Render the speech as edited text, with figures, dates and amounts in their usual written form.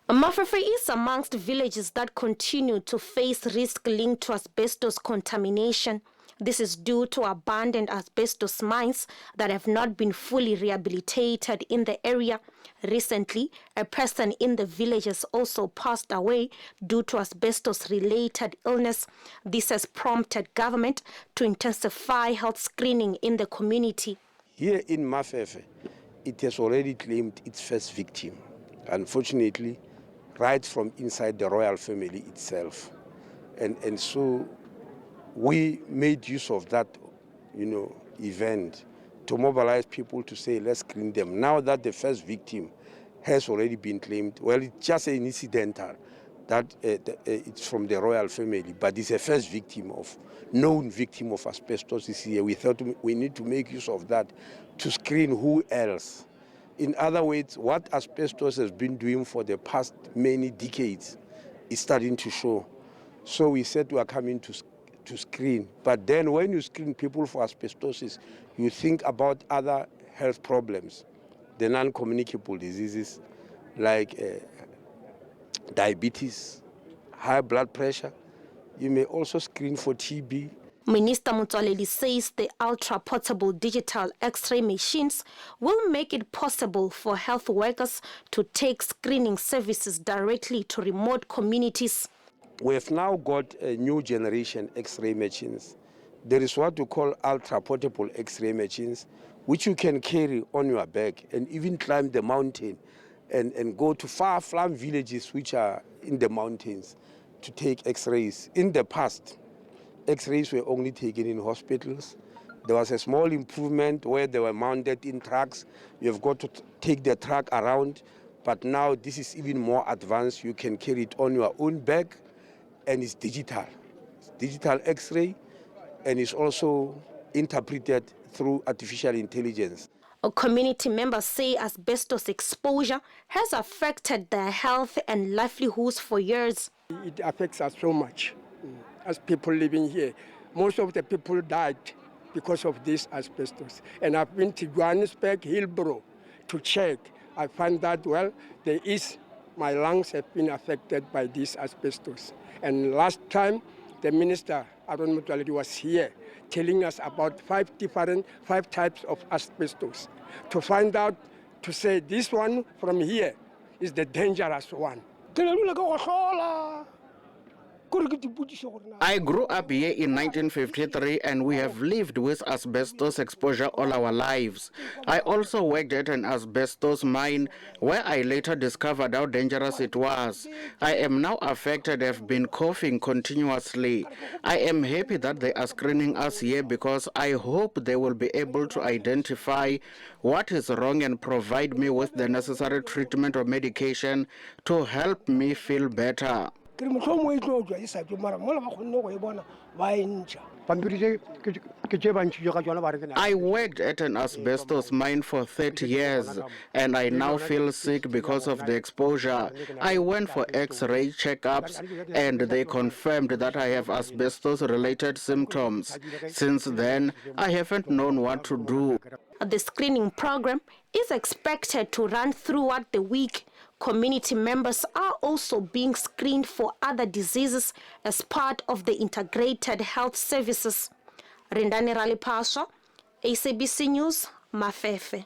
Mafefe is amongst villages that continue to face risk linked to asbestos contamination. This is due to abandoned asbestos mines that have not been fully rehabilitated in the area. Recently, a person in the village has also passed away due to asbestos-related illness. This has prompted government to intensify health screening in the community. Here in Mafefe, it has already claimed its first victim, unfortunately, right from inside the royal family itself. And so we made use of that, event to mobilize people to say, let's screen them. Now that the first victim has already been claimed, well, it's just an incidental that it's from the royal family, but it's a first victim known victim of asbestos is here. We thought we need to make use of that to screen who else. In other words, what asbestos has been doing for the past many decades is starting to show. So we said we are coming to screen. But then when you screen people for asbestosis, you think about other health problems, the non-communicable diseases like diabetes, high blood pressure. You may also screen for TB. Minister Motsoaledi says the ultra-portable digital X-ray machines will make it possible for health workers to take screening services directly to remote communities. We have now got a new generation X-ray machines. There is what we call ultra-portable X-ray machines, which you can carry on your back and even climb the mountain and go to far-flung villages which are in the mountains to take X-rays. In the past, X-rays were only taken in hospitals. There was a small improvement where they were mounted in trucks. You have got to take the truck around, but now this is even more advanced. You can carry it on your own back, and it's digital. It's digital X-ray, and it's also interpreted through artificial intelligence. Community members say asbestos exposure has affected their health and livelihoods for years. It affects us so much as people living here. Most of the people died because of this asbestos. And I've been to Johannesburg, Hillbrow to check. I find that, well, my lungs have been affected by this asbestos. And last time, the Minister Aaron Motsoaledi was here telling us about five types of asbestos. To find out, to say this one from here is the dangerous one. I grew up here in 1953 and we have lived with asbestos exposure all our lives. I also worked at an asbestos mine where I later discovered how dangerous it was. I am now affected, have been coughing continuously. I am happy that they are screening us here because I hope they will be able to identify what is wrong and provide me with the necessary treatment or medication to help me feel better. I worked at an asbestos mine for 30 years and I now feel sick because of the exposure. I went for X-ray checkups and they confirmed that I have asbestos-related symptoms. Since then, I haven't known what to do. The screening program is expected to run throughout the week. Community members are also being screened for other diseases as part of the integrated health services. Rendani Raliphaswa, SABC News, Mafefe.